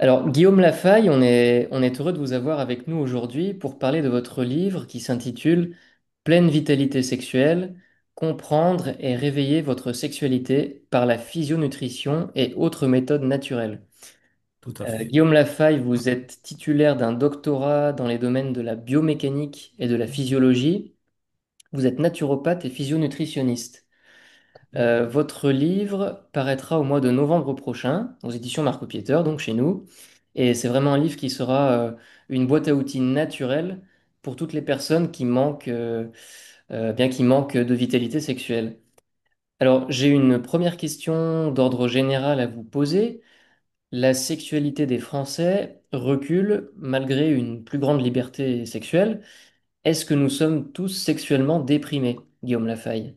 Alors, Guillaume Lafaille, on est heureux de vous avoir avec nous aujourd'hui pour parler de votre livre qui s'intitule Pleine vitalité sexuelle, comprendre et réveiller votre sexualité par la physionutrition et autres méthodes naturelles. Tout à fait. Guillaume Lafaille, vous êtes titulaire d'un doctorat dans les domaines de la biomécanique et de la physiologie. Vous êtes naturopathe et physionutritionniste. Votre livre paraîtra au mois de novembre prochain, aux éditions Marco-Pieter, donc chez nous. Et c'est vraiment un livre qui sera une boîte à outils naturelle pour toutes les personnes qui manquent de vitalité sexuelle. Alors, j'ai une première question d'ordre général à vous poser. La sexualité des Français recule malgré une plus grande liberté sexuelle. Est-ce que nous sommes tous sexuellement déprimés, Guillaume Lafaille?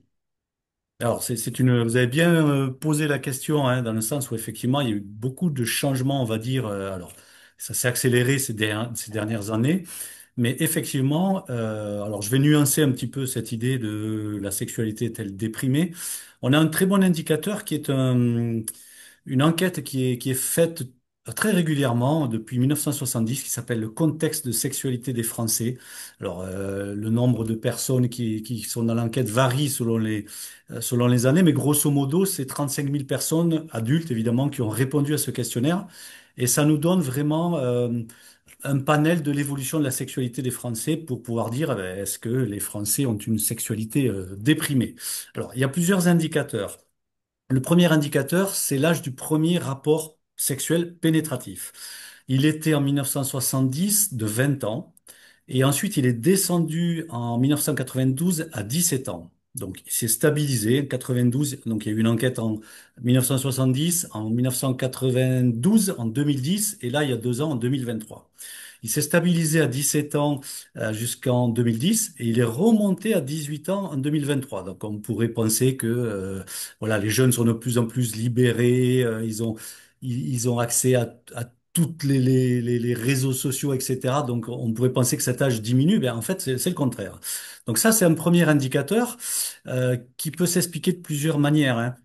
Alors, vous avez bien posé la question, hein, dans le sens où effectivement, il y a eu beaucoup de changements, on va dire. Alors, ça s'est accéléré ces dernières années, mais effectivement, alors je vais nuancer un petit peu cette idée de la sexualité est-elle déprimée. On a un très bon indicateur qui est une enquête qui est faite très régulièrement depuis 1970, qui s'appelle le contexte de sexualité des Français. Alors, le nombre de personnes qui sont dans l'enquête varie selon les années, mais grosso modo, c'est 35 000 personnes, adultes évidemment, qui ont répondu à ce questionnaire. Et ça nous donne vraiment un panel de l'évolution de la sexualité des Français pour pouvoir dire est-ce que les Français ont une sexualité déprimée. Alors, il y a plusieurs indicateurs. Le premier indicateur, c'est l'âge du premier rapport sexuel pénétratif. Il était en 1970 de 20 ans et ensuite il est descendu en 1992 à 17 ans. Donc il s'est stabilisé en 92. Donc il y a eu une enquête en 1970, en 1992, en 2010 et là il y a 2 ans en 2023. Il s'est stabilisé à 17 ans jusqu'en 2010 et il est remonté à 18 ans en 2023. Donc on pourrait penser que voilà, les jeunes sont de plus en plus libérés, ils ont accès à toutes les réseaux sociaux, etc. Donc on pourrait penser que cet âge diminue, mais en fait c'est le contraire. Donc ça c'est un premier indicateur qui peut s'expliquer de plusieurs manières, hein.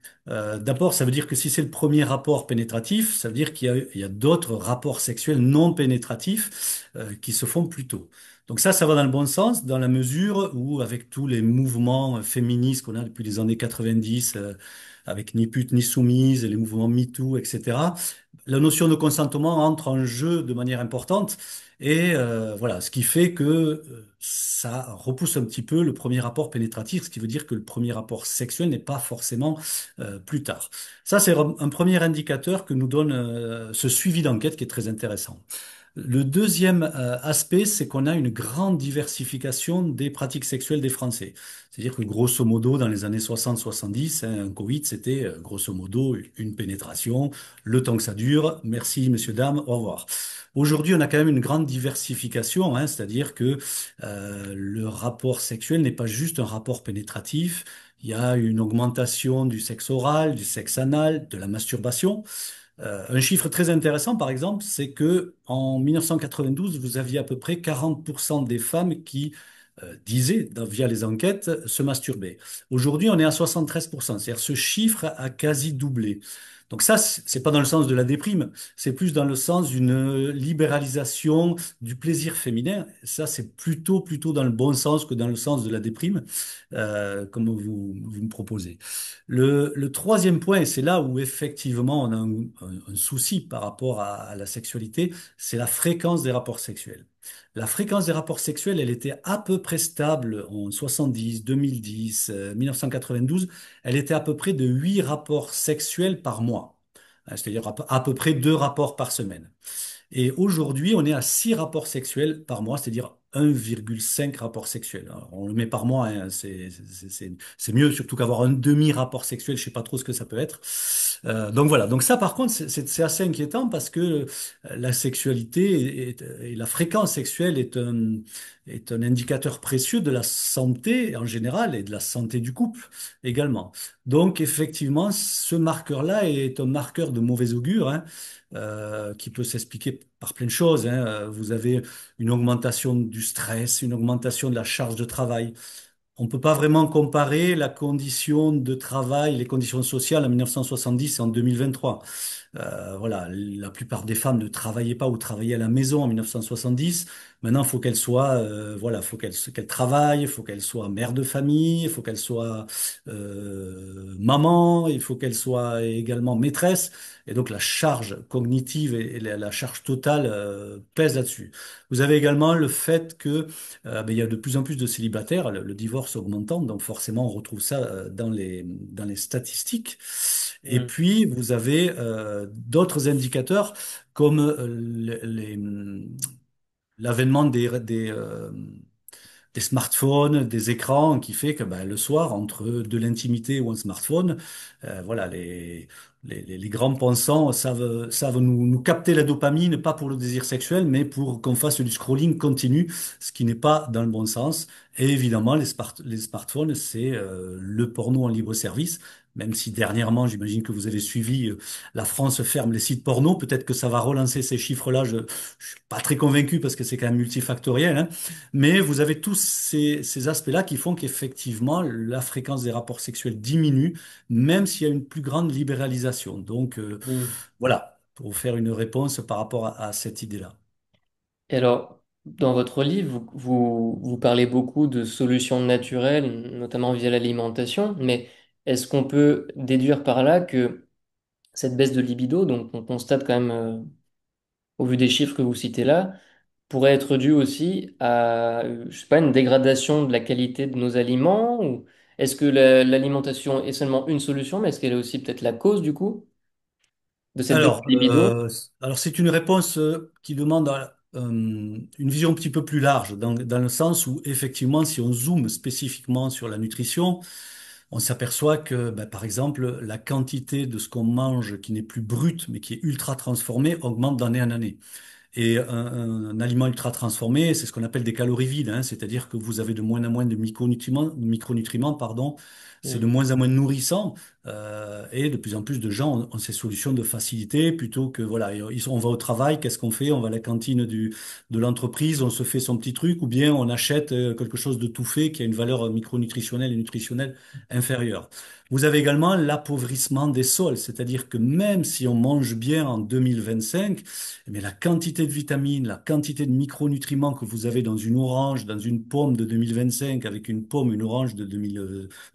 D'abord, ça veut dire que si c'est le premier rapport pénétratif, ça veut dire il y a d'autres rapports sexuels non pénétratifs qui se font plus tôt. Donc ça va dans le bon sens, dans la mesure où, avec tous les mouvements féministes qu'on a depuis les années 90, avec Ni pute ni soumise, les mouvements MeToo, etc., la notion de consentement entre en jeu de manière importante. Et voilà, ce qui fait que ça repousse un petit peu le premier rapport pénétratif, ce qui veut dire que le premier rapport sexuel n'est pas forcément plus tard. Ça, c'est un premier indicateur que nous donne ce suivi d'enquête qui est très intéressant. Le deuxième aspect, c'est qu'on a une grande diversification des pratiques sexuelles des Français. C'est-à-dire que grosso modo, dans les années 60-70, hein, un Covid, c'était grosso modo une pénétration, le temps que ça dure, merci messieurs, dames, au revoir. Aujourd'hui, on a quand même une grande diversification, hein, c'est-à-dire que le rapport sexuel n'est pas juste un rapport pénétratif, il y a une augmentation du sexe oral, du sexe anal, de la masturbation. Un chiffre très intéressant, par exemple, c'est que en 1992, vous aviez à peu près 40% des femmes qui disaient, via les enquêtes, se masturber. Aujourd'hui, on est à 73%, c'est-à-dire ce chiffre a quasi doublé. Donc ça, c'est pas dans le sens de la déprime, c'est plus dans le sens d'une libéralisation du plaisir féminin. Ça, c'est plutôt dans le bon sens que dans le sens de la déprime, comme vous me proposez. Le troisième point, et c'est là où effectivement on a un souci par rapport à la sexualité, c'est la fréquence des rapports sexuels. La fréquence des rapports sexuels, elle était à peu près stable en 70, 2010, 1992. Elle était à peu près de 8 rapports sexuels par mois. C'est-à-dire à peu près 2 rapports par semaine. Et aujourd'hui, on est à 6 rapports sexuels par mois, c'est-à-dire 1,5 rapports sexuels. Alors, on le met par mois, hein, c'est mieux, surtout qu'avoir un demi-rapport sexuel, je sais pas trop ce que ça peut être. Donc voilà, donc ça par contre, c'est assez inquiétant parce que la sexualité et la fréquence sexuelle est un indicateur précieux de la santé en général et de la santé du couple également. Donc effectivement, ce marqueur-là est un marqueur de mauvais augure, hein, qui peut s'expliquer par plein de choses, hein. Vous avez une augmentation du stress, une augmentation de la charge de travail. On ne peut pas vraiment comparer la condition de travail, les conditions sociales en 1970 et en 2023. Voilà, la plupart des femmes ne travaillaient pas ou travaillaient à la maison en 1970. Maintenant, il faut qu'elles soient, voilà, faut qu'elles travaillent, il faut qu'elles soient mères de famille, il faut qu'elles soient maman, il faut qu'elles soient également maîtresses. Et donc, la charge cognitive et la charge totale pèse là-dessus. Vous avez également le fait que ben, il y a de plus en plus de célibataires, le divorce augmentant, donc forcément, on retrouve ça dans les statistiques. Et Mm. puis, vous avez d'autres indicateurs comme l'avènement des smartphones, des écrans, qui fait que ben, le soir, entre de l'intimité ou un smartphone, voilà, les grands pensants savent nous capter la dopamine, pas pour le désir sexuel, mais pour qu'on fasse du scrolling continu, ce qui n'est pas dans le bon sens. Et évidemment, les smartphones, c'est le porno en libre service. Même si dernièrement, j'imagine que vous avez suivi, la France ferme les sites porno, peut-être que ça va relancer ces chiffres-là. Je suis pas très convaincu parce que c'est quand même multifactoriel, hein. Mais vous avez tous ces aspects-là qui font qu'effectivement, la fréquence des rapports sexuels diminue, même s'il y a une plus grande libéralisation. Donc, Mm. voilà, pour vous faire une réponse par rapport à cette idée-là. Et alors, dans votre livre, vous parlez beaucoup de solutions naturelles, notamment via l'alimentation, mais est-ce qu'on peut déduire par là que cette baisse de libido, donc on constate quand même, au vu des chiffres que vous citez là, pourrait être due aussi à, je sais pas, une dégradation de la qualité de nos aliments, ou est-ce que l'alimentation est seulement une solution, mais est-ce qu'elle est aussi peut-être la cause du coup de cette baisse Alors, de libido? alors c'est une réponse qui demande une vision un petit peu plus large, dans le sens où effectivement, si on zoome spécifiquement sur la nutrition, on s'aperçoit que, ben, par exemple, la quantité de ce qu'on mange qui n'est plus brut, mais qui est ultra transformé, augmente d'année en année. Et un aliment ultra transformé, c'est ce qu'on appelle des calories vides, hein, c'est-à-dire que vous avez de moins en moins de micronutriments, pardon, c'est de Hmm. moins en moins nourrissant, et de plus en plus de gens ont ces solutions de facilité plutôt que voilà, on va au travail, qu'est-ce qu'on fait? On va à la cantine de l'entreprise, on se fait son petit truc, ou bien on achète quelque chose de tout fait qui a une valeur micronutritionnelle et nutritionnelle inférieure. Vous avez également l'appauvrissement des sols, c'est-à-dire que même si on mange bien en 2025, mais la quantité de vitamines, la quantité de micronutriments que vous avez dans une orange, dans une pomme de 2025, avec une pomme, une orange de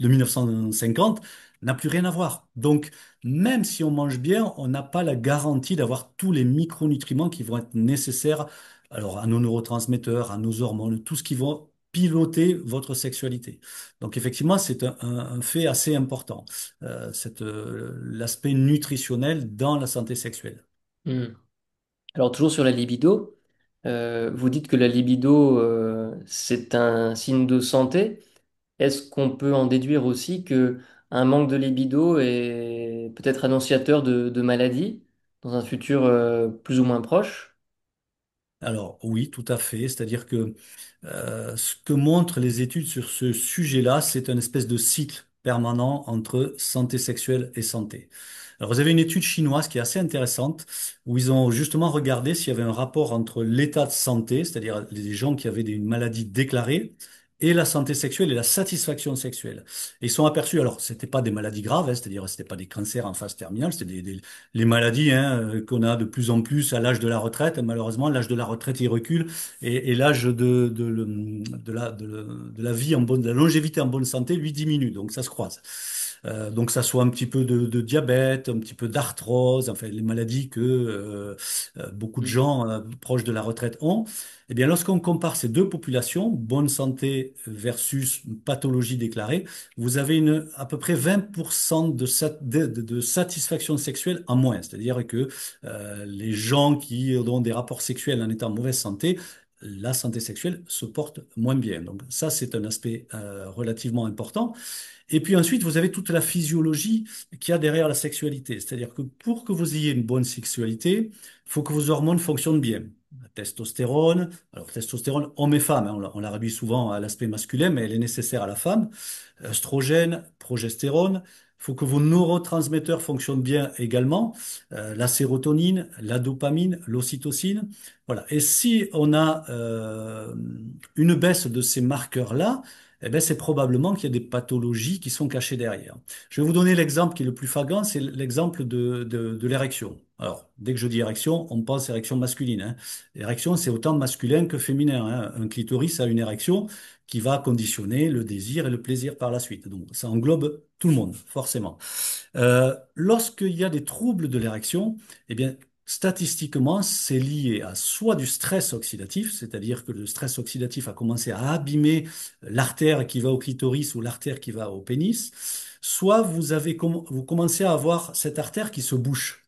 1950, n'a plus rien à voir. Donc, même si on mange bien, on n'a pas la garantie d'avoir tous les micronutriments qui vont être nécessaires, alors, à nos neurotransmetteurs, à nos hormones, tout ce qui va piloter votre sexualité. Donc, effectivement, c'est un fait assez important, l'aspect nutritionnel dans la santé sexuelle. Hmm. Alors toujours sur la libido, vous dites que la libido, c'est un signe de santé. Est-ce qu'on peut en déduire aussi que un manque de libido est peut-être annonciateur de maladies dans un futur plus ou moins proche? Alors oui, tout à fait. C'est-à-dire que ce que montrent les études sur ce sujet-là, c'est une espèce de cycle permanent entre santé sexuelle et santé. Alors vous avez une étude chinoise qui est assez intéressante, où ils ont justement regardé s'il y avait un rapport entre l'état de santé, c'est-à-dire les gens qui avaient une maladie déclarée, et la santé sexuelle et la satisfaction sexuelle. Et ils sont aperçus, alors c'était pas des maladies graves, hein, c'est-à-dire c'était pas des cancers en phase terminale, c'était les maladies, hein, qu'on a de plus en plus à l'âge de la retraite. Malheureusement, l'âge de la retraite il recule, et l'âge de la vie en bonne, de la longévité en bonne santé lui diminue, donc ça se croise. Donc ça soit un petit peu de diabète, un petit peu d'arthrose, enfin les maladies que beaucoup de Mm. gens proches de la retraite ont. Eh bien, lorsqu'on compare ces deux populations, bonne santé versus pathologie déclarée, vous avez à peu près 20% de satisfaction sexuelle en moins. C'est-à-dire que les gens qui ont des rapports sexuels en étant en mauvaise santé, la santé sexuelle se porte moins bien. Donc ça, c'est un aspect relativement important. Et puis ensuite, vous avez toute la physiologie qu'il y a derrière la sexualité. C'est-à-dire que pour que vous ayez une bonne sexualité, il faut que vos hormones fonctionnent bien. La testostérone, alors testostérone, homme et femme, hein, on la réduit souvent à l'aspect masculin, mais elle est nécessaire à la femme. Oestrogène, progestérone. Il faut que vos neurotransmetteurs fonctionnent bien également. La sérotonine, la dopamine, l'ocytocine. Voilà. Et si on a une baisse de ces marqueurs-là, eh ben, c'est probablement qu'il y a des pathologies qui sont cachées derrière. Je vais vous donner l'exemple qui est le plus flagrant, c'est l'exemple de l'érection. Alors, dès que je dis érection, on pense érection masculine, hein. L'érection, c'est autant masculin que féminin, hein. Un clitoris a une érection qui va conditionner le désir et le plaisir par la suite. Donc, ça englobe tout le monde, forcément. Lorsqu'il y a des troubles de l'érection, eh bien, statistiquement, c'est lié à soit du stress oxydatif, c'est-à-dire que le stress oxydatif a commencé à abîmer l'artère qui va au clitoris ou l'artère qui va au pénis, soit vous commencez à avoir cette artère qui se bouche.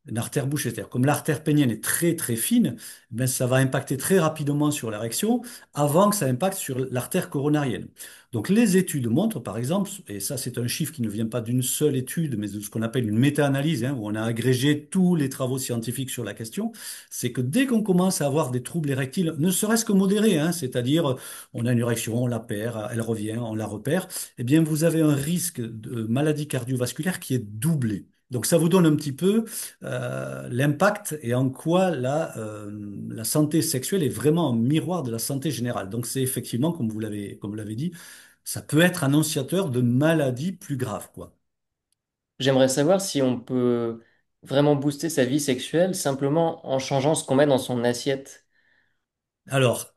Une artère bouchée, c'est-à-dire comme l'artère pénienne est très très fine, ben ça va impacter très rapidement sur l'érection avant que ça impacte sur l'artère coronarienne. Donc les études montrent par exemple, et ça c'est un chiffre qui ne vient pas d'une seule étude, mais de ce qu'on appelle une méta-analyse, hein, où on a agrégé tous les travaux scientifiques sur la question, c'est que dès qu'on commence à avoir des troubles érectiles, ne serait-ce que modérés, hein, c'est-à-dire on a une érection, on la perd, elle revient, on la repère, eh bien vous avez un risque de maladie cardiovasculaire qui est doublé. Donc ça vous donne un petit peu l'impact et en quoi la santé sexuelle est vraiment un miroir de la santé générale. Donc c'est effectivement, comme vous l'avez dit, ça peut être annonciateur de maladies plus graves, quoi. J'aimerais savoir si on peut vraiment booster sa vie sexuelle simplement en changeant ce qu'on met dans son assiette. Alors,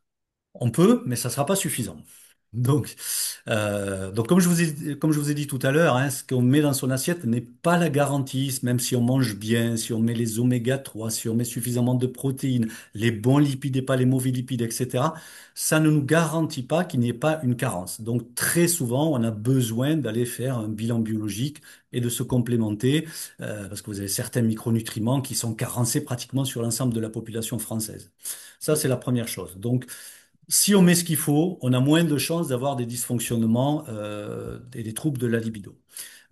on peut, mais ça ne sera pas suffisant. Donc comme je vous ai dit tout à l'heure, hein, ce qu'on met dans son assiette n'est pas la garantie, même si on mange bien, si on met les oméga 3, si on met suffisamment de protéines, les bons lipides et pas les mauvais lipides, etc. Ça ne nous garantit pas qu'il n'y ait pas une carence. Donc très souvent, on a besoin d'aller faire un bilan biologique et de se complémenter, parce que vous avez certains micronutriments qui sont carencés pratiquement sur l'ensemble de la population française. Ça, c'est la première chose. Donc, si on met ce qu'il faut, on a moins de chances d'avoir des dysfonctionnements et des troubles de la libido.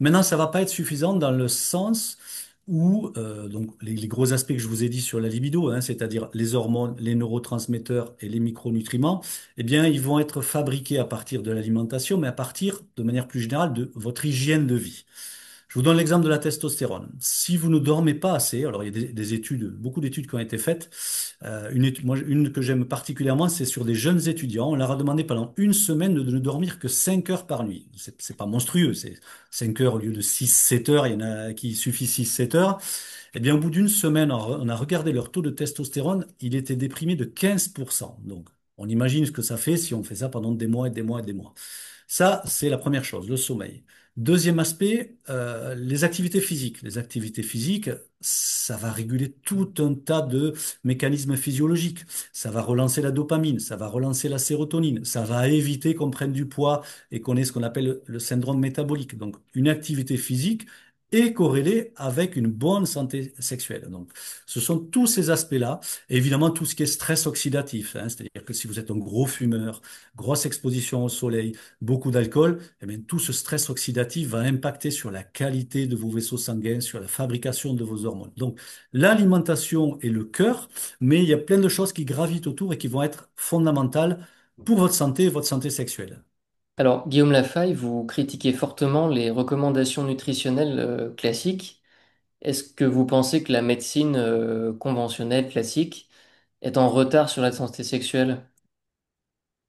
Maintenant, ça va pas être suffisant dans le sens où donc les gros aspects que je vous ai dit sur la libido, hein, c'est-à-dire les hormones, les neurotransmetteurs et les micronutriments, eh bien, ils vont être fabriqués à partir de l'alimentation, mais à partir, de manière plus générale, de votre hygiène de vie. Je vous donne l'exemple de la testostérone. Si vous ne dormez pas assez, alors il y a des études, beaucoup d'études qui ont été faites. Une que j'aime particulièrement, c'est sur des jeunes étudiants. On leur a demandé pendant une semaine de ne dormir que 5 heures par nuit. C'est pas monstrueux, c'est 5 heures au lieu de 6, 7 heures. Il y en a qui suffit 6, 7 heures. Eh bien, au bout d'une semaine, on a regardé leur taux de testostérone. Il était déprimé de 15%. Donc, on imagine ce que ça fait si on fait ça pendant des mois et des mois et des mois. Ça, c'est la première chose, le sommeil. Deuxième aspect, les activités physiques. Les activités physiques, ça va réguler tout un tas de mécanismes physiologiques. Ça va relancer la dopamine, ça va relancer la sérotonine, ça va éviter qu'on prenne du poids et qu'on ait ce qu'on appelle le syndrome métabolique. Donc, une activité physique est corrélée avec une bonne santé sexuelle. Donc, ce sont tous ces aspects-là. Et évidemment, tout ce qui est stress oxydatif, hein, c'est-à-dire que si vous êtes un gros fumeur, grosse exposition au soleil, beaucoup d'alcool, eh bien, tout ce stress oxydatif va impacter sur la qualité de vos vaisseaux sanguins, sur la fabrication de vos hormones. Donc, l'alimentation est le cœur, mais il y a plein de choses qui gravitent autour et qui vont être fondamentales pour votre santé sexuelle. Alors, Guillaume Lafaille, vous critiquez fortement les recommandations nutritionnelles classiques. Est-ce que vous pensez que la médecine conventionnelle classique est en retard sur la santé sexuelle?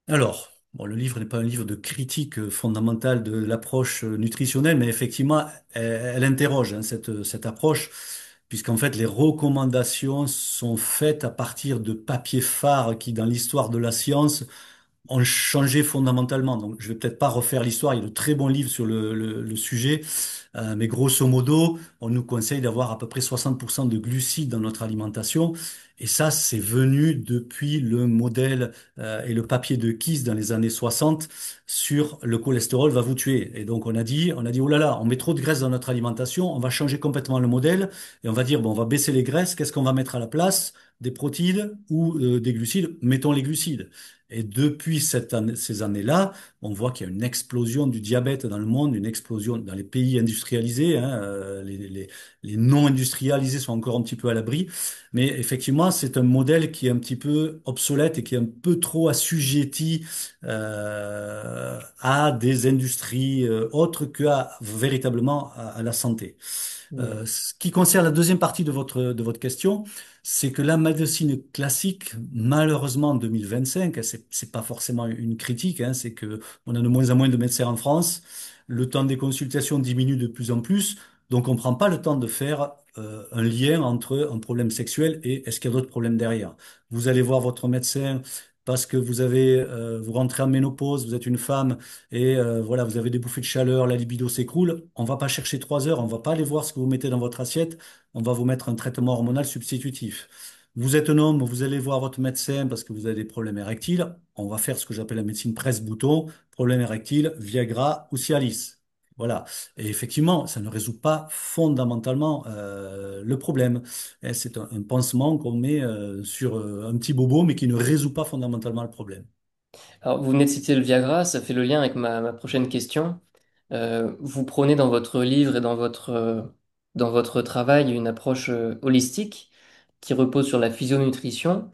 Alors, bon, le livre n'est pas un livre de critique fondamentale de l'approche nutritionnelle, mais effectivement, elle interroge, hein, cette approche, puisqu'en fait, les recommandations sont faites à partir de papiers phares qui, dans l'histoire de la science, ont changé fondamentalement. Donc, je vais peut-être pas refaire l'histoire. Il y a de très bons livres sur le sujet. Mais grosso modo, on nous conseille d'avoir à peu près 60% de glucides dans notre alimentation. Et ça, c'est venu depuis le modèle et le papier de Kies dans les années 60 sur le cholestérol va vous tuer. Et donc, on a dit, oh là là, on met trop de graisse dans notre alimentation, on va changer complètement le modèle et on va dire, bon, on va baisser les graisses. Qu'est-ce qu'on va mettre à la place? Des protéines ou des glucides? Mettons les glucides. Et depuis ces années-là, on voit qu'il y a une explosion du diabète dans le monde, une explosion dans les pays industrialisés, hein, les non industrialisés sont encore un petit peu à l'abri. Mais effectivement, c'est un modèle qui est un petit peu obsolète et qui est un peu trop assujetti à des industries autres qu'à véritablement à la santé. Hmm. Ce qui concerne la deuxième partie de votre question, c'est que la médecine classique, malheureusement en 2025, c'est pas forcément une critique, hein, c'est que on a de moins en moins de médecins en France, le temps des consultations diminue de plus en plus. Donc, on ne prend pas le temps de faire un lien entre un problème sexuel et est-ce qu'il y a d'autres problèmes derrière. Vous allez voir votre médecin parce que vous rentrez en ménopause, vous êtes une femme et voilà, vous avez des bouffées de chaleur, la libido s'écroule. On va pas chercher 3 heures, on va pas aller voir ce que vous mettez dans votre assiette, on va vous mettre un traitement hormonal substitutif. Vous êtes un homme, vous allez voir votre médecin parce que vous avez des problèmes érectiles. On va faire ce que j'appelle la médecine presse-bouton, problème érectile, Viagra ou Cialis. Voilà. Et effectivement, ça ne résout pas fondamentalement le problème. Et c'est un pansement qu'on met sur un petit bobo, mais qui ne résout pas fondamentalement le problème. Alors, vous venez de citer le Viagra, ça fait le lien avec ma prochaine question. Vous prônez dans votre livre et dans votre travail une approche holistique qui repose sur la physionutrition.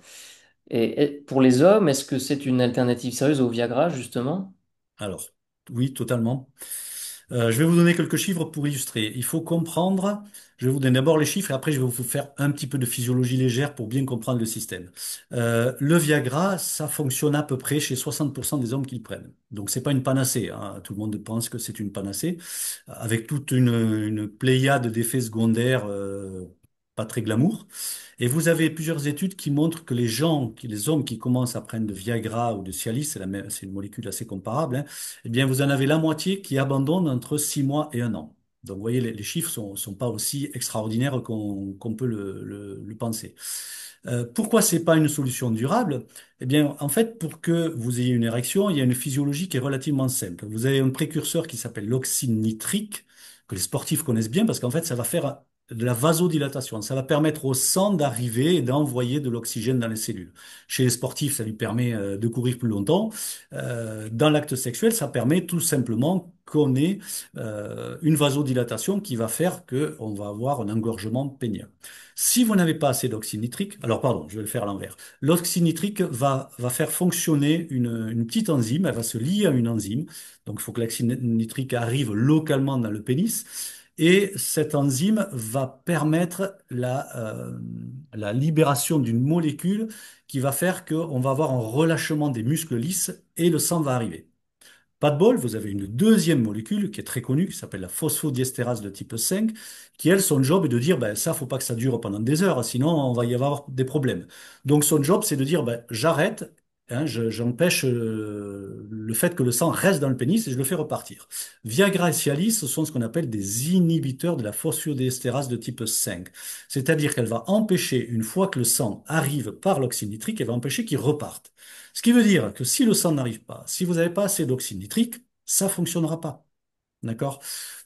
Et pour les hommes, est-ce que c'est une alternative sérieuse au Viagra, justement? Alors, oui, totalement. Je vais vous donner quelques chiffres pour illustrer. Il faut comprendre, je vais vous donner d'abord les chiffres et après je vais vous faire un petit peu de physiologie légère pour bien comprendre le système. Le Viagra, ça fonctionne à peu près chez 60% des hommes qui le prennent. Donc c'est pas une panacée, hein. Tout le monde pense que c'est une panacée, avec toute une pléiade d'effets secondaires pas très glamour. Et vous avez plusieurs études qui montrent que les hommes qui commencent à prendre de Viagra ou de Cialis, c'est une molécule assez comparable, hein, eh bien, vous en avez la moitié qui abandonnent entre 6 mois et 1 an. Donc, vous voyez, les chiffres sont pas aussi extraordinaires qu'on peut le penser. Pourquoi c'est pas une solution durable? Eh bien, en fait, pour que vous ayez une érection, il y a une physiologie qui est relativement simple. Vous avez un précurseur qui s'appelle l'oxyde nitrique, que les sportifs connaissent bien parce qu'en fait, ça va faire de la vasodilatation. Ça va permettre au sang d'arriver et d'envoyer de l'oxygène dans les cellules. Chez les sportifs, ça lui permet de courir plus longtemps. Dans l'acte sexuel, ça permet tout simplement qu'on ait une vasodilatation qui va faire qu'on va avoir un engorgement pénible. Si vous n'avez pas assez d'oxyde nitrique, alors pardon, je vais le faire à l'envers. L'oxyde nitrique va faire fonctionner une petite enzyme, elle va se lier à une enzyme. Donc il faut que l'oxyde nitrique arrive localement dans le pénis. Et cette enzyme va permettre la libération d'une molécule qui va faire qu'on va avoir un relâchement des muscles lisses et le sang va arriver. Pas de bol, vous avez une deuxième molécule qui est très connue, qui s'appelle la phosphodiesterase de type 5, qui, elle, son job est de dire, ben, ça, faut pas que ça dure pendant des heures, sinon on va y avoir des problèmes. Donc son job, c'est de dire, ben, j'arrête, hein, j'empêche le fait que le sang reste dans le pénis et je le fais repartir. Viagra et Cialis, ce sont ce qu'on appelle des inhibiteurs de la phosphodiesterase de type 5. C'est-à-dire qu'elle va empêcher, une fois que le sang arrive par l'oxyde nitrique, elle va empêcher qu'il reparte. Ce qui veut dire que si le sang n'arrive pas, si vous n'avez pas assez d'oxyde nitrique, ça fonctionnera pas. D'accord?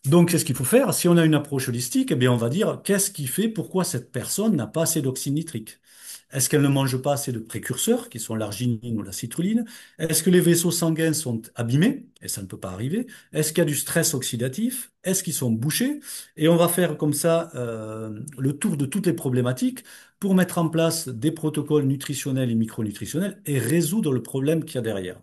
Donc, qu'est-ce qu'il faut faire? Si on a une approche holistique, eh bien, on va dire qu'est-ce qui fait, pourquoi cette personne n'a pas assez d'oxyde nitrique? Est-ce qu'elle ne mange pas assez de précurseurs, qui sont l'arginine ou la citrulline? Est-ce que les vaisseaux sanguins sont abîmés? Et ça ne peut pas arriver. Est-ce qu'il y a du stress oxydatif? Est-ce qu'ils sont bouchés? Et on va faire comme ça le tour de toutes les problématiques pour mettre en place des protocoles nutritionnels et micronutritionnels et résoudre le problème qu'il y a derrière.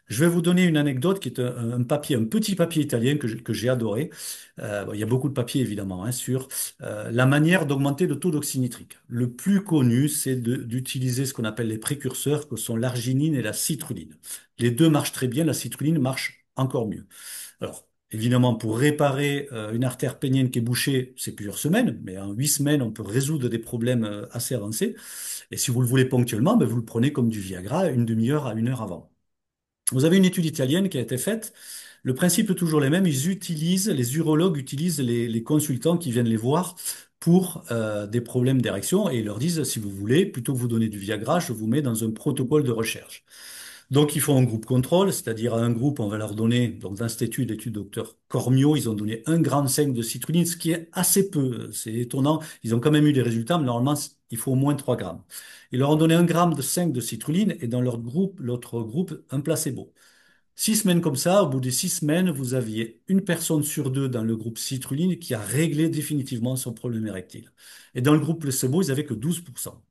Je vais vous donner une anecdote qui est un papier, un petit papier italien que j'ai adoré. Bon, il y a beaucoup de papiers évidemment hein, sur la manière d'augmenter le taux d'oxyde nitrique. Le plus connu, c'est d'utiliser ce qu'on appelle les précurseurs, que sont l'arginine et la citrulline. Les deux marchent très bien, la citrulline marche encore mieux. Alors, évidemment, pour réparer une artère pénienne qui est bouchée, c'est plusieurs semaines, mais en 8 semaines, on peut résoudre des problèmes assez avancés. Et si vous le voulez ponctuellement, ben, vous le prenez comme du Viagra, une demi-heure à 1 heure avant. Vous avez une étude italienne qui a été faite. Le principe est toujours le même. Les urologues utilisent les consultants qui viennent les voir pour des problèmes d'érection et ils leur disent, si vous voulez, plutôt que vous donner du Viagra, je vous mets dans un protocole de recherche. Donc, ils font un groupe contrôle, c'est-à-dire à un groupe, on va leur donner, donc dans cette étude, l'étude docteur Cormio, ils ont donné 1,5 g de citrulline, ce qui est assez peu. C'est étonnant. Ils ont quand même eu des résultats, mais normalement, il faut au moins 3 grammes. Ils leur ont donné 1,5 g de citrulline et dans leur groupe, l'autre groupe, un placebo. 6 semaines comme ça, au bout des 6 semaines, vous aviez une personne sur deux dans le groupe citrulline qui a réglé définitivement son problème érectile. Et dans le groupe placebo, ils n'avaient que 12%.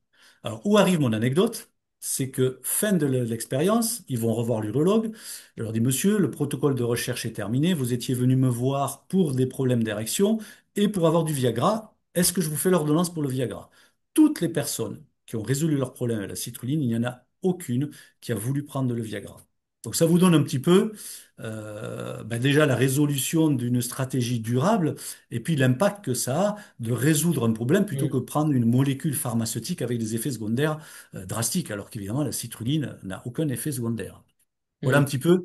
Alors, où arrive mon anecdote? C'est que fin de l'expérience, ils vont revoir l'urologue. Il leur dit, Monsieur, le protocole de recherche est terminé. Vous étiez venu me voir pour des problèmes d'érection et pour avoir du Viagra. Est-ce que je vous fais l'ordonnance pour le Viagra? Toutes les personnes qui ont résolu leur problème à la citrulline, il n'y en a aucune qui a voulu prendre le Viagra. Donc ça vous donne un petit peu ben déjà la résolution d'une stratégie durable et puis l'impact que ça a de résoudre un problème plutôt que Mm. prendre une molécule pharmaceutique avec des effets secondaires drastiques, alors qu'évidemment la citrulline n'a aucun effet secondaire. Voilà un Mm. petit peu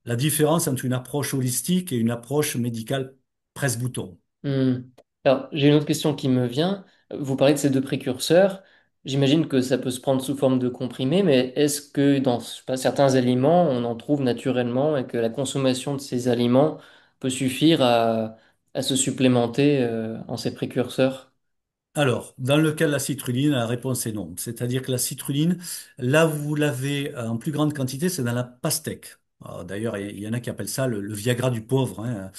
la différence entre une approche holistique et une approche médicale presse-bouton. Hmm. Alors, j'ai une autre question qui me vient. Vous parlez de ces deux précurseurs. J'imagine que ça peut se prendre sous forme de comprimés, mais est-ce que dans je sais pas, certains aliments, on en trouve naturellement et que la consommation de ces aliments peut suffire à se supplémenter en ces précurseurs? Alors, dans le cas de la citrulline, la réponse est non. C'est-à-dire que la citrulline, là où vous l'avez en plus grande quantité, c'est dans la pastèque. D'ailleurs, il y en a qui appellent ça le Viagra du pauvre, hein.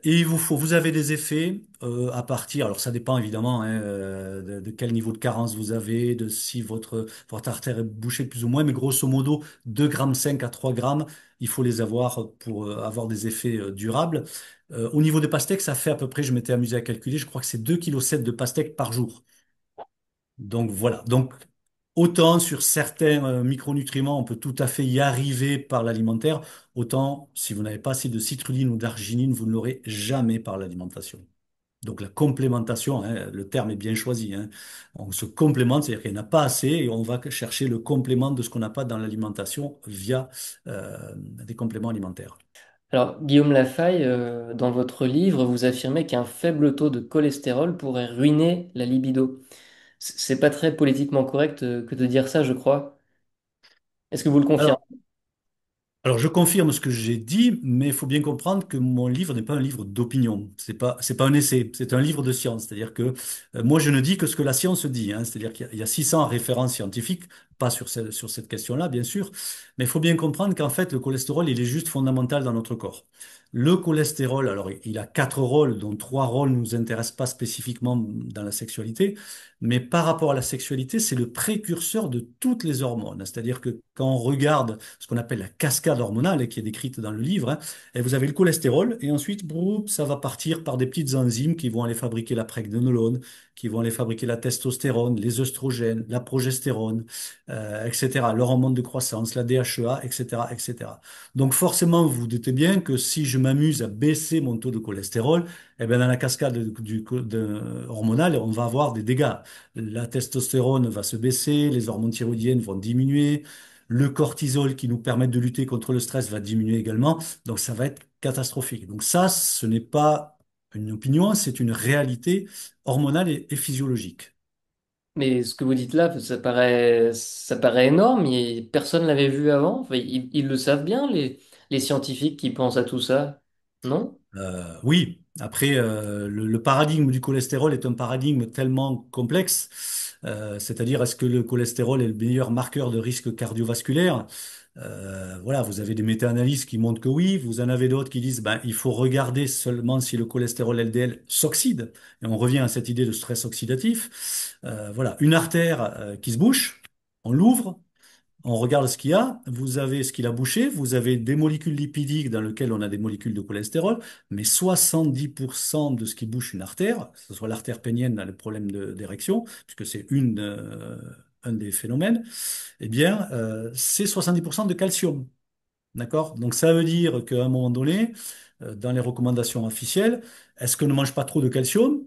Et vous avez des effets à partir, alors ça dépend évidemment hein, de quel niveau de carence vous avez, de si votre artère est bouchée plus ou moins, mais grosso modo, 2,5 grammes à 3 grammes, il faut les avoir pour avoir des effets durables. Au niveau des pastèques, ça fait à peu près, je m'étais amusé à calculer, je crois que c'est 2,7 kg de pastèques par jour. Donc voilà. Donc autant sur certains micronutriments, on peut tout à fait y arriver par l'alimentaire, autant si vous n'avez pas assez de citrulline ou d'arginine, vous ne l'aurez jamais par l'alimentation. Donc la complémentation, hein, le terme est bien choisi, hein. On se complémente, c'est-à-dire qu'il n'y en a pas assez et on va chercher le complément de ce qu'on n'a pas dans l'alimentation via des compléments alimentaires. Alors, Guillaume Lafaille, dans votre livre, vous affirmez qu'un faible taux de cholestérol pourrait ruiner la libido. C'est pas très politiquement correct que de dire ça, je crois. Est-ce que vous le confirmez? Alors, Alors, je confirme ce que j'ai dit, mais il faut bien comprendre que mon livre n'est pas un livre d'opinion. C'est pas un essai. C'est un livre de science. C'est-à-dire que moi, je ne dis que ce que la science dit, hein. C'est-à-dire qu'il y a 600 références scientifiques, pas sur cette question-là, bien sûr. Mais il faut bien comprendre qu'en fait, le cholestérol, il est juste fondamental dans notre corps. Le cholestérol, alors, il a 4 rôles, dont 3 rôles ne nous intéressent pas spécifiquement dans la sexualité. Mais par rapport à la sexualité, c'est le précurseur de toutes les hormones. C'est-à-dire que quand on regarde ce qu'on appelle la cascade hormonale, et qui est décrite dans le livre, hein, et vous avez le cholestérol, et ensuite, broup, ça va partir par des petites enzymes qui vont aller fabriquer la pregnénolone, qui vont aller fabriquer la testostérone, les œstrogènes, la progestérone, etc., l'hormone de croissance, la DHEA, etc., etc. Donc forcément, vous vous doutez bien que si je m'amuse à baisser mon taux de cholestérol, eh bien, dans la cascade hormonale, on va avoir des dégâts. La testostérone va se baisser, les hormones thyroïdiennes vont diminuer, le cortisol qui nous permet de lutter contre le stress va diminuer également. Donc ça va être catastrophique. Donc ça, ce n'est pas une opinion, c'est une réalité hormonale et physiologique. Mais ce que vous dites là, ça paraît énorme. Personne l'avait vu avant. Enfin, ils le savent bien, les scientifiques qui pensent à tout ça, non? Oui, après, le paradigme du cholestérol est un paradigme tellement complexe, c'est-à-dire est-ce que le cholestérol est le meilleur marqueur de risque cardiovasculaire? Voilà, vous avez des méta-analyses qui montrent que oui, vous en avez d'autres qui disent ben, il faut regarder seulement si le cholestérol LDL s'oxyde, et on revient à cette idée de stress oxydatif. Voilà, une artère qui se bouche, on l'ouvre, on regarde ce qu'il y a, vous avez ce qu'il a bouché, vous avez des molécules lipidiques dans lesquelles on a des molécules de cholestérol, mais 70% de ce qui bouche une artère, que ce soit l'artère pénienne dans le problème d'érection, puisque c'est un des phénomènes, eh bien, c'est 70% de calcium. D'accord? Donc ça veut dire qu'à un moment donné, dans les recommandations officielles, est-ce qu'on ne mange pas trop de calcium?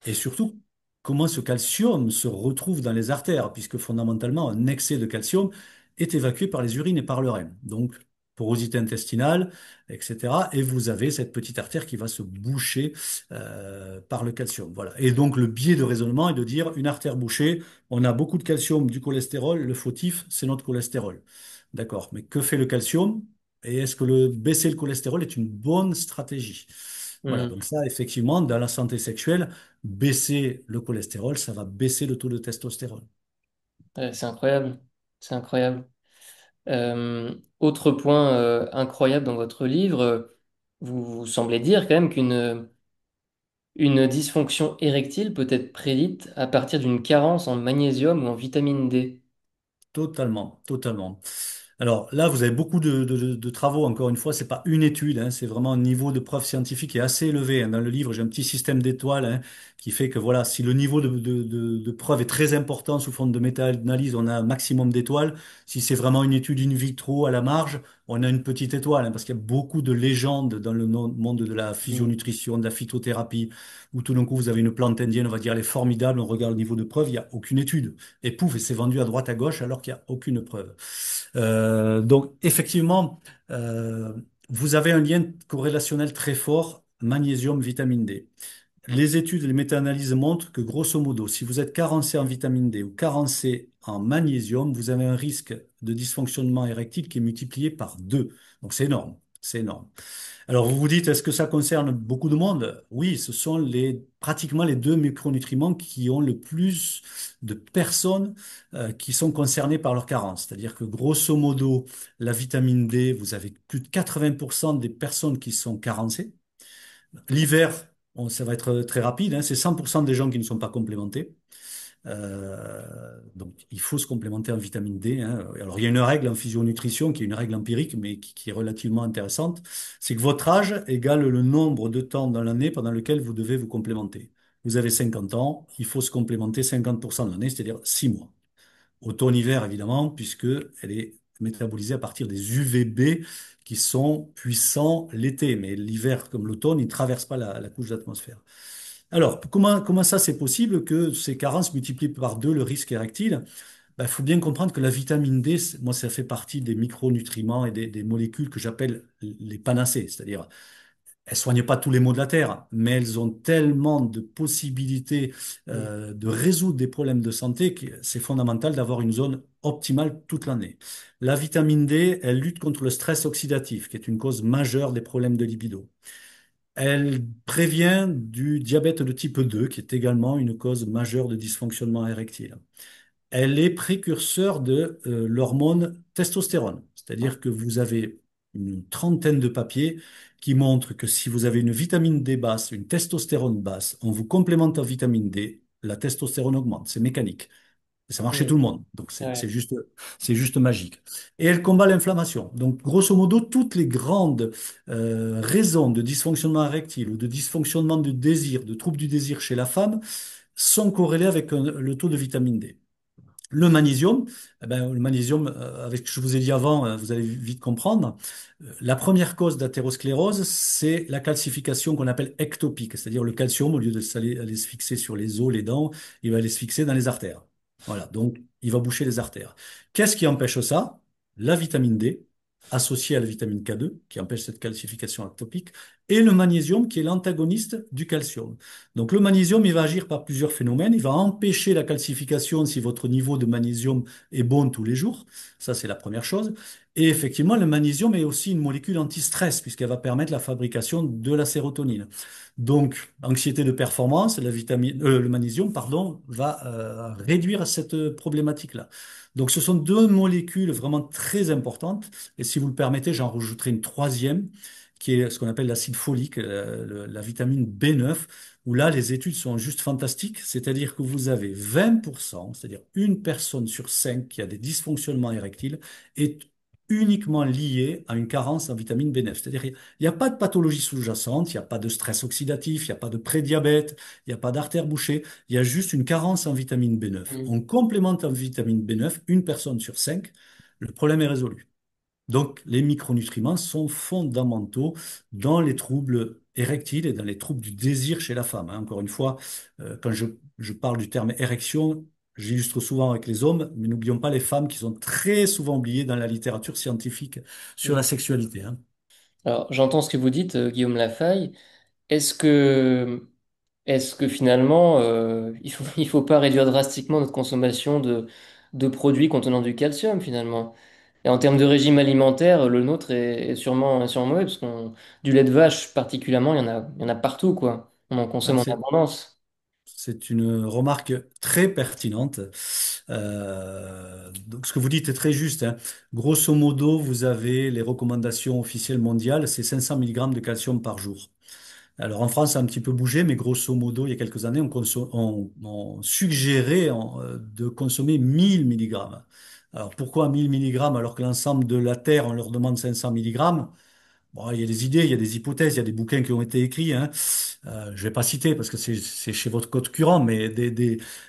Et surtout, comment ce calcium se retrouve dans les artères, puisque fondamentalement, un excès de calcium est évacué par les urines et par le rein. Donc, porosité intestinale, etc. Et vous avez cette petite artère qui va se boucher par le calcium. Voilà. Et donc, le biais de raisonnement est de dire, une artère bouchée, on a beaucoup de calcium, du cholestérol, le fautif, c'est notre cholestérol. D'accord. Mais que fait le calcium? Et est-ce que baisser le cholestérol est une bonne stratégie? Voilà, Hmm. donc ça, effectivement, dans la santé sexuelle, baisser le cholestérol, ça va baisser le taux de testostérone. Ouais, c'est incroyable. C'est incroyable. Autre point incroyable dans votre livre, vous semblez dire quand même une dysfonction érectile peut être prédite à partir d'une carence en magnésium ou en vitamine D. Totalement, totalement. Alors là, vous avez beaucoup de travaux, encore une fois, c'est pas une étude, hein, c'est vraiment un niveau de preuve scientifique qui est assez élevé, hein. Dans le livre, j'ai un petit système d'étoiles, hein, qui fait que voilà, si le niveau de preuve est très important sous forme de méta-analyse, on a un maximum d'étoiles. Si c'est vraiment une étude in vitro à la marge, on a une petite étoile, hein, parce qu'il y a beaucoup de légendes dans le monde de la Mm. physionutrition, de la phytothérapie, où tout d'un coup, vous avez une plante indienne, on va dire, elle est formidable, on regarde le niveau de preuve, il n'y a aucune étude. Et pouf, et c'est vendu à droite, à gauche, alors qu'il n'y a aucune preuve. Donc, effectivement, euh, vous avez un lien corrélationnel très fort, magnésium, vitamine D. Les études, les méta-analyses montrent que grosso modo, si vous êtes carencé en vitamine D ou carencé en magnésium, vous avez un risque de dysfonctionnement érectile qui est multiplié par 2. Donc c'est énorme, c'est énorme. Alors vous vous dites, est-ce que ça concerne beaucoup de monde? Oui, ce sont pratiquement les deux micronutriments qui ont le plus de personnes qui sont concernées par leur carence. C'est-à-dire que grosso modo, la vitamine D, vous avez plus de 80% des personnes qui sont carencées. L'hiver, bon, ça va être très rapide, hein, c'est 100% des gens qui ne sont pas complémentés. Donc, il faut se complémenter en vitamine D, hein. Alors, il y a une règle en physionutrition qui est une règle empirique, mais qui est relativement intéressante. C'est que votre âge égale le nombre de temps dans l'année pendant lequel vous devez vous complémenter. Vous avez 50 ans, il faut se complémenter 50% de l'année, c'est-à-dire 6 mois. Automne-hiver, évidemment, puisque elle est métabolisée à partir des UVB qui sont puissants l'été. Mais l'hiver, comme l'automne, il ne traverse pas la couche d'atmosphère. Alors, comment ça c'est possible que ces carences multiplient par deux le risque érectile? Il faut bien comprendre que la vitamine D, moi, ça fait partie des micronutriments et des molécules que j'appelle les panacées, c'est-à-dire elles soignent pas tous les maux de la terre, mais elles ont tellement de possibilités Mm. de résoudre des problèmes de santé que c'est fondamental d'avoir une zone optimale toute l'année. La vitamine D, elle lutte contre le stress oxydatif, qui est une cause majeure des problèmes de libido. Elle prévient du diabète de type 2, qui est également une cause majeure de dysfonctionnement érectile. Elle est précurseur de l'hormone testostérone. C'est-à-dire que vous avez une trentaine de papiers qui montrent que si vous avez une vitamine D basse, une testostérone basse, on vous complémente en vitamine D, la testostérone augmente. C'est mécanique. Et ça marche chez Mm. tout le monde. Donc Ouais. c'est juste magique. Et elle combat l'inflammation. Donc grosso modo, toutes les grandes raisons de dysfonctionnement érectile ou de dysfonctionnement du désir, de troubles du désir chez la femme, sont corrélées avec le taux de vitamine D. Le magnésium, le magnésium, avec ce que je vous ai dit avant, vous allez vite comprendre. La première cause d'athérosclérose, c'est la calcification qu'on appelle ectopique, c'est-à-dire le calcium, au lieu de aller se fixer sur les os, les dents, il va aller se fixer dans les artères. Voilà, donc il va boucher les artères. Qu'est-ce qui empêche ça? La vitamine D, associée à la vitamine K2, qui empêche cette calcification ectopique, et le magnésium, qui est l'antagoniste du calcium. Donc le magnésium, il va agir par plusieurs phénomènes. Il va empêcher la calcification si votre niveau de magnésium est bon tous les jours. Ça, c'est la première chose. Et effectivement, le magnésium est aussi une molécule anti-stress puisqu'elle va permettre la fabrication de la sérotonine. Donc, anxiété de performance, le magnésium, pardon, va réduire cette problématique-là. Donc, ce sont deux molécules vraiment très importantes. Et si vous le permettez, j'en rajouterai une troisième, qui est ce qu'on appelle l'acide folique, la vitamine B9, où là, les études sont juste fantastiques. C'est-à-dire que vous avez 20%, c'est-à-dire une personne sur cinq qui a des dysfonctionnements érectiles, est uniquement liée à une carence en vitamine B9. C'est-à-dire qu'il n'y a pas de pathologie sous-jacente, il n'y a pas de stress oxydatif, il n'y a pas de prédiabète, il n'y a pas d'artère bouchée, il y a juste une carence en vitamine B9. Mm. On complémente en vitamine B9 une personne sur cinq, le problème est résolu. Donc, les micronutriments sont fondamentaux dans les troubles érectiles et dans les troubles du désir chez la femme, hein. Encore une fois, quand je parle du terme érection, j'illustre souvent avec les hommes, mais n'oublions pas les femmes qui sont très souvent oubliées dans la littérature scientifique sur la Mm. sexualité, hein. Alors, j'entends ce que vous dites, Guillaume Lafaille. Est-ce que, est-ce que finalement, il faut pas réduire drastiquement notre consommation de produits contenant du calcium finalement? Et en termes de régime alimentaire, le nôtre est sûrement mauvais, parce qu'on, du lait de vache particulièrement, il y en a partout, quoi. On en Ben, consomme en abondance. c'est une remarque très pertinente. Donc, ce que vous dites est très juste, hein. Grosso modo, vous avez les recommandations officielles mondiales, c'est 500 mg de calcium par jour. Alors en France, ça a un petit peu bougé, mais grosso modo, il y a quelques années, on suggérait de consommer 1000 milligrammes. Alors pourquoi 1000 milligrammes alors que l'ensemble de la Terre, on leur demande 500 milligrammes? Bon, il y a des idées, il y a des hypothèses, il y a des bouquins qui ont été écrits, hein. Je vais pas citer parce que c'est chez votre concurrent, mais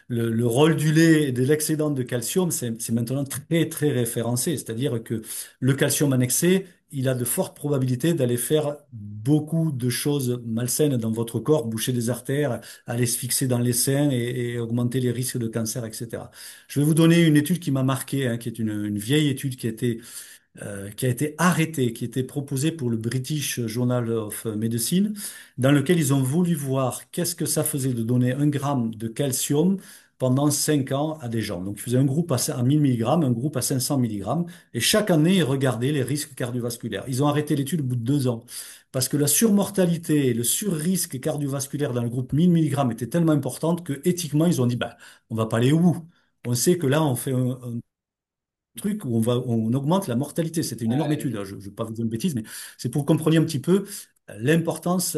le rôle du lait et de l'excédent de calcium, c'est maintenant très, très référencé. C'est-à-dire que le calcium en excès, il a de fortes probabilités d'aller faire beaucoup de choses malsaines dans votre corps, boucher des artères, aller se fixer dans les seins et augmenter les risques de cancer, etc. Je vais vous donner une étude qui m'a marqué, hein, qui est une vieille étude qui a été arrêté, qui était proposé pour le British Journal of Medicine, dans lequel ils ont voulu voir qu'est-ce que ça faisait de donner 1 gramme de calcium pendant 5 ans à des gens. Donc, ils faisaient un groupe à 1000 milligrammes, un groupe à 500 milligrammes, et chaque année, ils regardaient les risques cardiovasculaires. Ils ont arrêté l'étude au bout de 2 ans, parce que la surmortalité et le surrisque cardiovasculaire dans le groupe 1000 milligrammes était tellement importante que, éthiquement, ils ont dit, bah, on va pas aller au bout. On sait que là, on fait un truc où on augmente la mortalité. C'était une énorme Ah, étude, ok. hein. Je ne vais pas vous dire une bêtise, mais c'est pour que vous compreniez un petit peu l'importance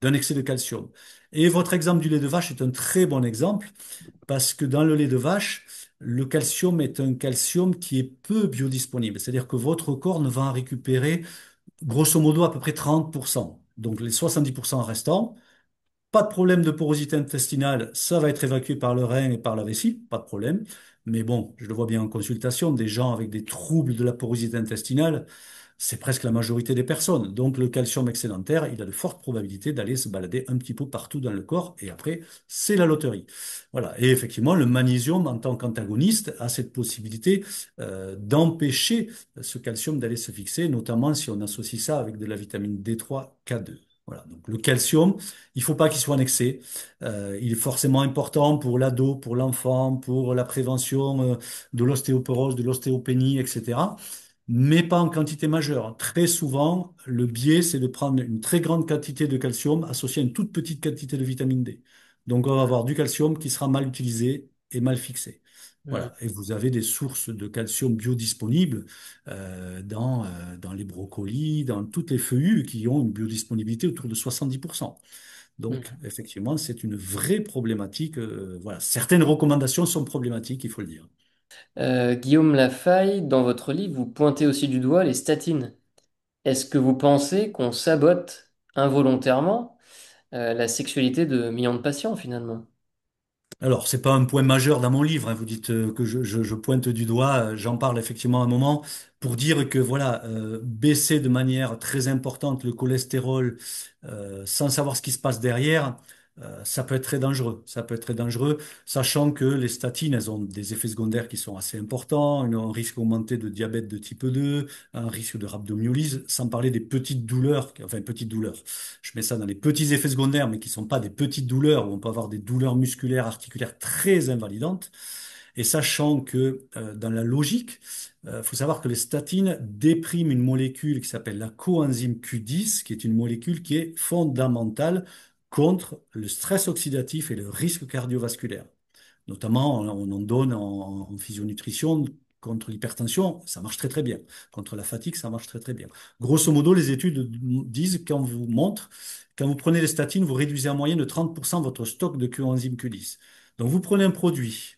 d'un excès de calcium. Et votre exemple du lait de vache est un très bon exemple parce que dans le lait de vache, le calcium est un calcium qui est peu biodisponible. C'est-à-dire que votre corps ne va en récupérer grosso modo à peu près 30%. Donc les 70% restants, pas de problème de porosité intestinale, ça va être évacué par le rein et par la vessie, pas de problème. Mais bon, je le vois bien en consultation, des gens avec des troubles de la porosité intestinale, c'est presque la majorité des personnes. Donc le calcium excédentaire, il a de fortes probabilités d'aller se balader un petit peu partout dans le corps et après, c'est la loterie. Voilà. Et effectivement, le magnésium, en tant qu'antagoniste, a cette possibilité d'empêcher ce calcium d'aller se fixer, notamment si on associe ça avec de la vitamine D3, K2. Voilà. Donc le calcium, il faut pas qu'il soit en excès. Il est forcément important pour l'ado, pour l'enfant, pour la prévention de l'ostéoporose, de l'ostéopénie, etc. Mais pas en quantité majeure. Très souvent, le biais, c'est de prendre une très grande quantité de calcium associée à une toute petite quantité de vitamine D. Donc, on va avoir du calcium qui sera mal utilisé et mal fixé. Hmm. Voilà. Et vous avez des sources de calcium biodisponibles dans les brocolis, dans toutes les feuillus qui ont une biodisponibilité autour de 70%. Donc, Hmm. effectivement, c'est une vraie problématique. Voilà. Certaines recommandations sont problématiques, il faut le dire. Guillaume Lafaille, dans votre livre, vous pointez aussi du doigt les statines. Est-ce que vous pensez qu'on sabote involontairement la sexualité de millions de patients finalement? Alors, c'est pas un point majeur dans mon livre, hein. Vous dites que je pointe du doigt. J'en parle effectivement un moment pour dire que voilà, baisser de manière très importante le cholestérol sans savoir ce qui se passe derrière, ça peut être très dangereux. Ça peut être très dangereux, sachant que les statines, elles ont des effets secondaires qui sont assez importants, un risque augmenté de diabète de type 2, un risque de rhabdomyolyse, sans parler des petites douleurs, enfin petites douleurs. Je mets ça dans les petits effets secondaires, mais qui sont pas des petites douleurs, où on peut avoir des douleurs musculaires, articulaires très invalidantes. Et sachant que dans la logique, il faut savoir que les statines dépriment une molécule qui s'appelle la coenzyme Q10, qui est une molécule qui est fondamentale contre le stress oxydatif et le risque cardiovasculaire. Notamment, on en donne en physionutrition contre l'hypertension, ça marche très très bien. Contre la fatigue, ça marche très très bien. Grosso modo, les études disent quand vous montrent, quand vous prenez les statines, vous réduisez en moyenne de 30% votre stock de coenzyme Q10. Donc vous prenez un produit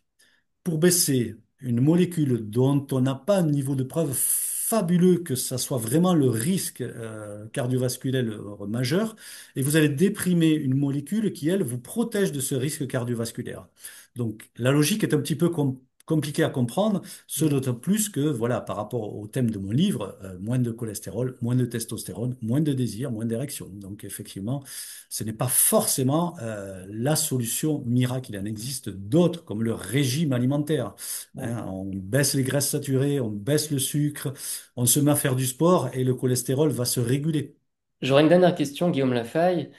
pour baisser une molécule dont on n'a pas un niveau de preuve fabuleux que ça soit vraiment le risque cardiovasculaire majeur, et vous allez déprimer une molécule qui, elle, vous protège de ce risque cardiovasculaire. Donc la logique est un petit peu compliquée à comprendre, ce Hmm. d'autant plus que, voilà, par rapport au thème de mon livre, moins de cholestérol, moins de testostérone, moins de désir, moins d'érection. Donc effectivement, ce n'est pas forcément la solution miracle. Il en existe d'autres, comme le régime alimentaire. Hein, D'accord. on baisse les graisses saturées, on baisse le sucre, on se met à faire du sport et le cholestérol va se réguler. J'aurais une dernière question, Guillaume Lafaille.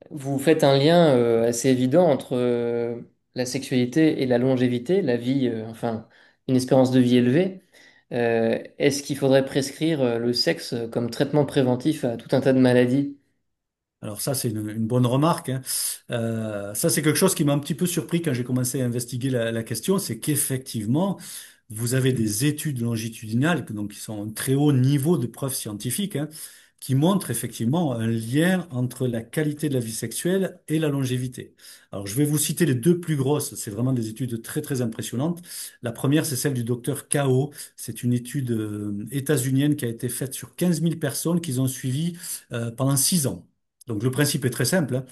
Vous faites un lien assez évident entre la sexualité et la longévité, la vie, enfin, une espérance de vie élevée. Est-ce qu'il faudrait prescrire le sexe comme traitement préventif à tout un tas de maladies? Alors ça, c'est une bonne remarque, hein. Ça, c'est quelque chose qui m'a un petit peu surpris quand j'ai commencé à investiguer la question, c'est qu'effectivement, vous avez des études longitudinales, donc qui sont un très haut niveau de preuves scientifiques, hein, qui montrent effectivement un lien entre la qualité de la vie sexuelle et la longévité. Alors, je vais vous citer les deux plus grosses. C'est vraiment des études très, très impressionnantes. La première, c'est celle du docteur Kao. C'est une étude états-unienne qui a été faite sur 15 000 personnes qu'ils ont suivies pendant 6 ans. Donc, le principe est très simple, hein.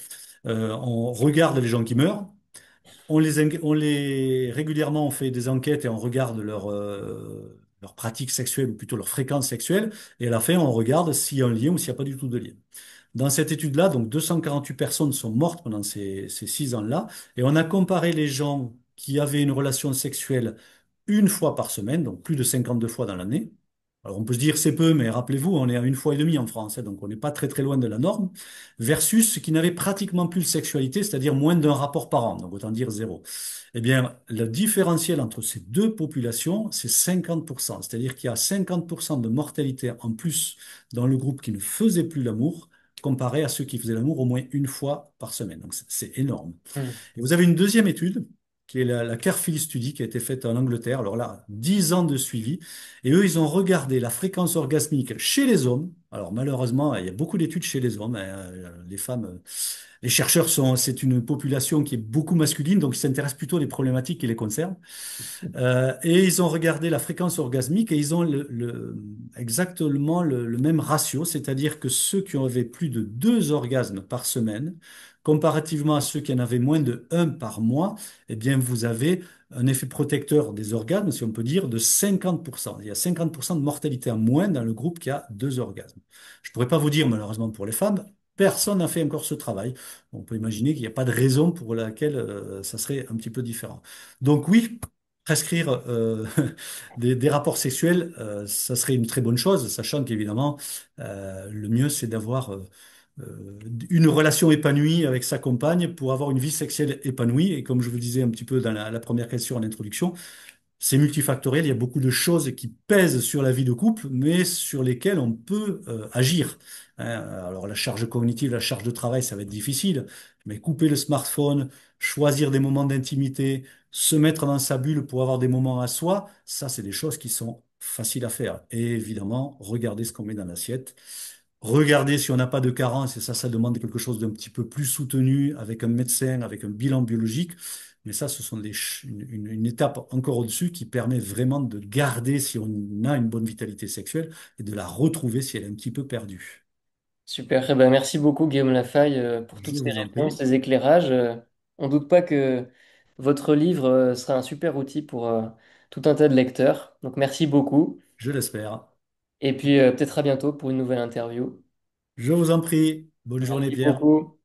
On regarde les gens qui meurent. Régulièrement, on fait des enquêtes et on regarde leur pratique sexuelle, ou plutôt leur fréquence sexuelle. Et à la fin, on regarde s'il y a un lien ou s'il n'y a pas du tout de lien. Dans cette étude-là, donc 248 personnes sont mortes pendant ces 6 ans-là. Et on a comparé les gens qui avaient une relation sexuelle une fois par semaine, donc plus de 52 fois dans l'année. Alors on peut se dire c'est peu, mais rappelez-vous, on est à une fois et demie en France, hein, donc on n'est pas très très loin de la norme, versus ceux qui n'avaient pratiquement plus de sexualité, c'est-à-dire moins d'un rapport par an, donc autant dire zéro. Eh bien, le différentiel entre ces deux populations, c'est 50%, c'est-à-dire qu'il y a 50% de mortalité en plus dans le groupe qui ne faisait plus l'amour, comparé à ceux qui faisaient l'amour au moins une fois par semaine. Donc c'est énorme. Hmm. Et vous avez une deuxième étude, qui est la Carefilly Study, qui a été faite en Angleterre. Alors là, 10 ans de suivi. Et eux, ils ont regardé la fréquence orgasmique chez les hommes. Alors malheureusement, il y a beaucoup d'études chez les hommes, hein. Les femmes, les chercheurs c'est une population qui est beaucoup masculine, donc ils s'intéressent plutôt aux problématiques qui les concernent. Et ils ont regardé la fréquence orgasmique et ils ont exactement le même ratio, c'est-à-dire que ceux qui avaient plus de 2 orgasmes par semaine, comparativement à ceux qui en avaient moins de un par mois, eh bien, vous avez un effet protecteur des orgasmes, si on peut dire, de 50%. Il y a 50% de mortalité en moins dans le groupe qui a 2 orgasmes. Je ne pourrais pas vous dire, malheureusement pour les femmes, personne n'a fait encore ce travail. On peut imaginer qu'il n'y a pas de raison pour laquelle ça serait un petit peu différent. Donc oui, prescrire des rapports sexuels, ça serait une très bonne chose, sachant qu'évidemment, le mieux, c'est d'avoir une relation épanouie avec sa compagne pour avoir une vie sexuelle épanouie. Et comme je vous disais un petit peu dans la première question en introduction, c'est multifactoriel, il y a beaucoup de choses qui pèsent sur la vie de couple, mais sur lesquelles on peut agir. Hein, alors la charge cognitive, la charge de travail, ça va être difficile, mais couper le smartphone, choisir des moments d'intimité, se mettre dans sa bulle pour avoir des moments à soi, ça, c'est des choses qui sont faciles à faire. Et évidemment, regarder ce qu'on met dans l'assiette. Regardez si on n'a pas de carence, et ça demande quelque chose d'un petit peu plus soutenu, avec un médecin, avec un bilan biologique. Mais ça, ce sont une étape encore au-dessus qui permet vraiment de garder si on a une bonne vitalité sexuelle et de la retrouver si elle est un petit peu perdue. Super. Eh ben, merci beaucoup, Guillaume Lafaille, pour toutes Je ces vous en réponses, prie. ces éclairages. On ne doute pas que votre livre sera un super outil pour tout un tas de lecteurs. Donc, merci beaucoup. Je l'espère. Et puis, peut-être à bientôt pour une nouvelle interview. Je vous en prie. Bonne journée, Merci Pierre. beaucoup.